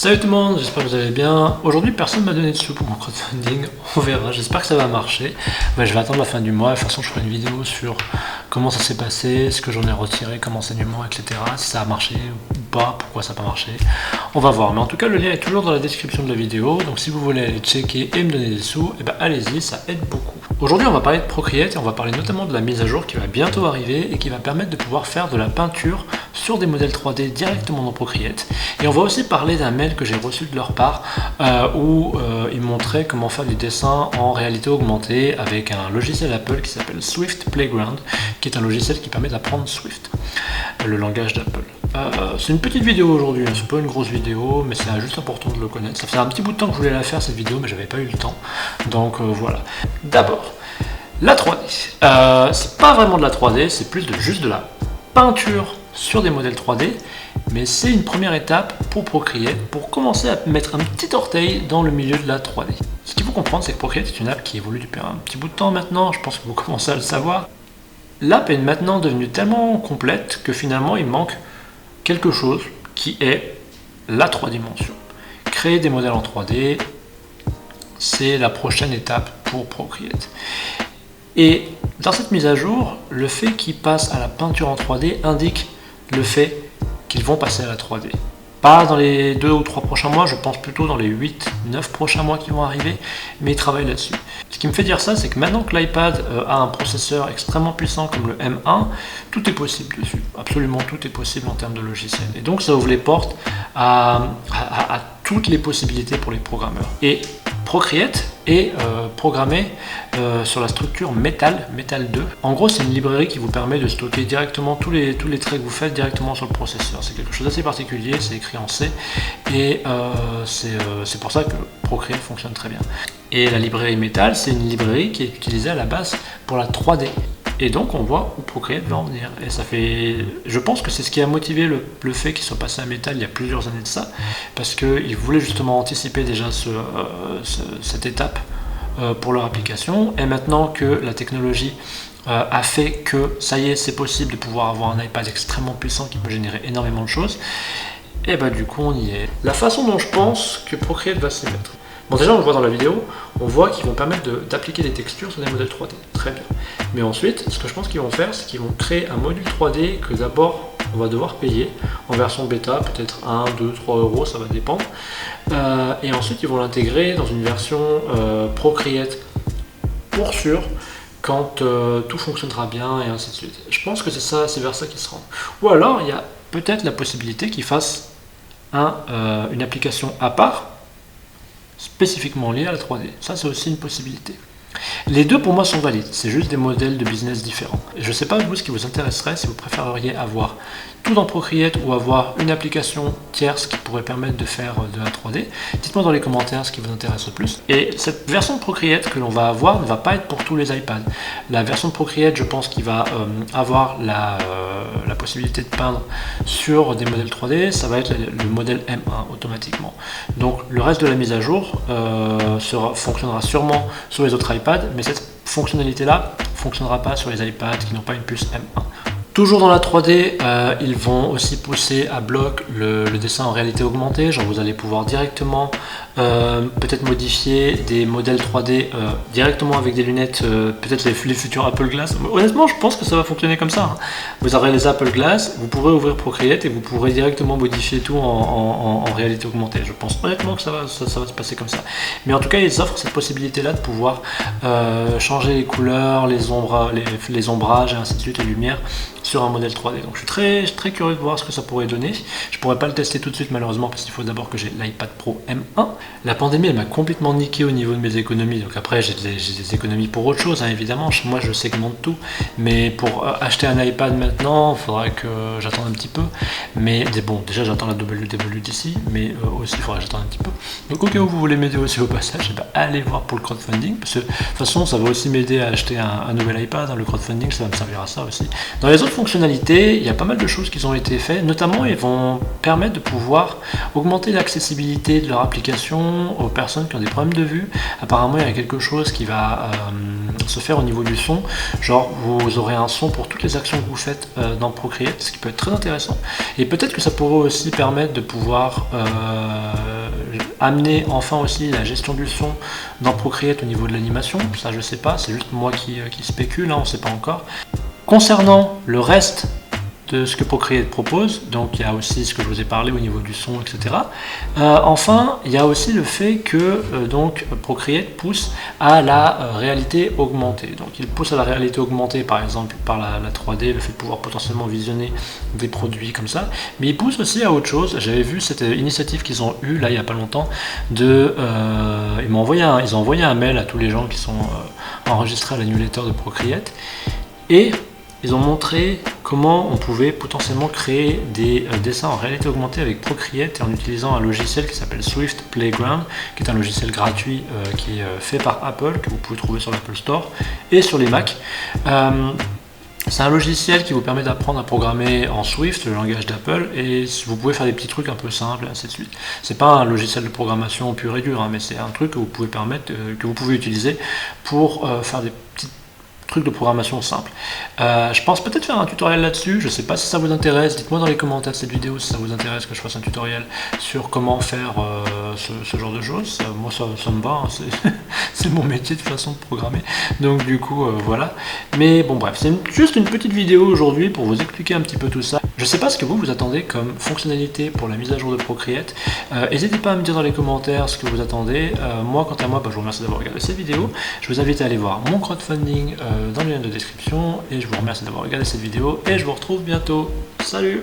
Salut tout le monde, j'espère que vous allez bien. Aujourd'hui, personne ne m'a donné de sous pour mon crowdfunding. On verra, j'espère que ça va marcher. Ouais, je vais attendre la fin du mois. De toute façon, je ferai une vidéo sur comment ça s'est passé, ce que j'en ai retiré comme enseignement, etc. Si ça a marché ou pas, pourquoi ça n'a pas marché. On va voir. Mais en tout cas, le lien est toujours dans la description de la vidéo. Donc si vous voulez aller checker et me donner des sous, eh ben, allez-y, ça aide beaucoup. Aujourd'hui, on va parler de Procreate et on va parler notamment de la mise à jour qui va bientôt arriver et qui va permettre de pouvoir faire de la peinture sur des modèles 3D directement dans Procreate. Et on va aussi parler d'un mail que j'ai reçu de leur part où ils montraient comment faire du dessin en réalité augmentée avec un logiciel Apple qui s'appelle Swift Playground, qui est un logiciel qui permet d'apprendre Swift, le langage d'Apple. C'est une petite vidéo aujourd'hui, c'est pas une grosse vidéo, mais c'est juste important de le connaître. Ça fait un petit bout de temps que je voulais la faire cette vidéo, mais j'avais pas eu le temps. Donc voilà. D'abord, la 3D. C'est pas vraiment de la 3D, c'est plus juste de la peinture sur des modèles 3D, mais c'est une première étape pour Procreate, pour commencer à mettre un petit orteil dans le milieu de la 3D. Ce qu'il faut comprendre, c'est que Procreate est une app qui évolue depuis un petit bout de temps maintenant, je pense que vous commencez à le savoir. L'app est maintenant devenue tellement complète que finalement il manque quelque chose qui est la 3 dimensions. Créer des modèles en 3D, c'est la prochaine étape pour Procreate. Et dans cette mise à jour, le fait qu'ils passent à la peinture en 3D indique le fait qu'ils vont passer à la 3D. Pas dans les 2 ou 3 prochains mois, je pense plutôt dans les 8-9 prochains mois qui vont arriver, mais ils travaillent là-dessus. Ce qui me fait dire ça, c'est que maintenant que l'iPad a un processeur extrêmement puissant comme le M1, tout est possible dessus. Absolument tout est possible en termes de logiciel. Et donc ça ouvre les portes à toutes les possibilités pour les programmeurs. Et Procreate est programmé sur la structure Metal 2. En gros, c'est une librairie qui vous permet de stocker directement tous les traits que vous faites directement sur le processeur. C'est quelque chose d'assez particulier, c'est écrit en C et c'est pour ça que Procreate fonctionne très bien. Et la librairie Metal, c'est une librairie qui est utilisée à la base pour la 3D. Et donc on voit où Procreate va en venir. Et ça fait, je pense que c'est ce qui a motivé le fait qu'ils soient passés à Metal il y a plusieurs années de ça, parce qu'ils voulaient justement anticiper déjà cette étape pour leur application. Et maintenant que la technologie a fait que ça y est, c'est possible de pouvoir avoir un iPad extrêmement puissant qui peut générer énormément de choses, et bah du coup on y est. La façon dont je pense que Procreate va s'y mettre. Bon, déjà on le voit dans la vidéo, on voit qu'ils vont permettre d'appliquer des textures sur des modèles 3D, très bien. Mais ensuite, ce que je pense qu'ils vont faire, c'est qu'ils vont créer un module 3D que d'abord on va devoir payer en version bêta, peut-être 1, 2, 3 euros, ça va dépendre. Et ensuite ils vont l'intégrer dans une version Procreate pour sûr, quand tout fonctionnera bien et ainsi de suite. Je pense que c'est vers ça qu'ils se rendent. Ou alors il y a peut-être la possibilité qu'ils fassent une application à part, spécifiquement lié à la 3D. Ça, c'est aussi une possibilité. Les deux, pour moi, sont valides. C'est juste des modèles de business différents. Et je ne sais pas, vous, ce qui vous intéresserait, si vous préféreriez avoir tout dans Procreate ou avoir une application tierce qui pourrait permettre de faire de la 3D. Dites-moi dans les commentaires ce qui vous intéresse le plus. Et cette version de Procreate que l'on va avoir ne va pas être pour tous les iPads. La version de Procreate, je pense qu'il va avoir la possibilité de peindre sur des modèles 3D. Ça va être le modèle M1 automatiquement. Donc le reste de la mise à jour fonctionnera sûrement sur les autres iPads, mais cette fonctionnalité-là ne fonctionnera pas sur les iPads qui n'ont pas une puce M1. Toujours dans la 3D, ils vont aussi pousser à bloc le dessin en réalité augmentée. Genre vous allez pouvoir directement peut-être modifier des modèles 3D directement avec des lunettes, peut-être les futurs Apple Glass. Honnêtement, je pense que ça va fonctionner comme ça. Vous aurez les Apple Glass, vous pourrez ouvrir Procreate et vous pourrez directement modifier tout en réalité augmentée. Je pense honnêtement que ça va se passer comme ça. Mais en tout cas, ils offrent cette possibilité-là de pouvoir changer les couleurs, les ombrages et ainsi de suite, les lumières sur un modèle 3D. Donc je suis très curieux de voir ce que ça pourrait donner. Je pourrais pas le tester tout de suite malheureusement parce qu'il faut d'abord que j'ai l'iPad Pro M1. La pandémie elle m'a complètement niqué au niveau de mes économies. Donc après j'ai des économies pour autre chose évidemment. Moi je segmente tout. Mais pour acheter un iPad maintenant, il faudrait que j'attende un petit peu. Mais bon, déjà j'attends la WWDC, mais aussi il faudrait que j'attende un petit peu. Donc au cas où vous voulez m'aider aussi au passage, allez voir pour le crowdfunding. Parce que de toute façon ça va aussi m'aider à acheter un nouvel iPad. Le crowdfunding ça va me servir à ça aussi. Dans les autres fonctionnalités, il y a pas mal de choses qui ont été faites, notamment ils vont permettre de pouvoir augmenter l'accessibilité de leur application aux personnes qui ont des problèmes de vue. Apparemment il y a quelque chose qui va se faire au niveau du son, genre vous aurez un son pour toutes les actions que vous faites dans Procreate, ce qui peut être très intéressant. Et peut-être que ça pourrait aussi permettre de pouvoir amener enfin aussi la gestion du son dans Procreate au niveau de l'animation. Ça je sais pas, c'est juste moi qui spécule, hein, on ne sait pas encore. Concernant le reste de ce que Procreate propose, donc il y a aussi ce que je vous ai parlé au niveau du son, etc. Enfin, il y a aussi le fait que donc Procreate pousse à la réalité augmentée. Donc il pousse à la réalité augmentée, par exemple par la 3D, le fait de pouvoir potentiellement visionner des produits comme ça, mais il pousse aussi à autre chose. J'avais vu cette initiative qu'ils ont eue là il n'y a pas longtemps, ils ont envoyé un mail à tous les gens qui sont enregistrés à la newsletter de Procreate, et ils ont montré comment on pouvait potentiellement créer des dessins en réalité augmentée avec Procreate en utilisant un logiciel qui s'appelle Swift Playground, qui est un logiciel gratuit qui est fait par Apple, que vous pouvez trouver sur l'Apple Store et sur les Mac. C'est un logiciel qui vous permet d'apprendre à programmer en Swift, le langage d'Apple, et vous pouvez faire des petits trucs un peu simples, et ainsi de suite. C'est pas un logiciel de programmation pur et dur, hein, mais c'est un truc que vous pouvez utiliser pour faire des petites truc de programmation simple. Je pense peut-être faire un tutoriel là-dessus, je sais pas si ça vous intéresse, dites-moi dans les commentaires de cette vidéo si ça vous intéresse que je fasse un tutoriel sur comment faire ce genre de choses. Moi ça me va, hein, c'est mon métier de toute façon de programmer, donc du coup voilà. Mais bon bref, c'est juste une petite vidéo aujourd'hui pour vous expliquer un petit peu tout ça. Je sais pas ce que vous attendez comme fonctionnalité pour la mise à jour de Procreate. N'hésitez pas à me dire dans les commentaires ce que vous attendez. Moi quant à moi, je vous remercie d'avoir regardé cette vidéo. Je vous invite à aller voir mon crowdfunding dans le lien de description, et je vous remercie d'avoir regardé cette vidéo et je vous retrouve bientôt. Salut!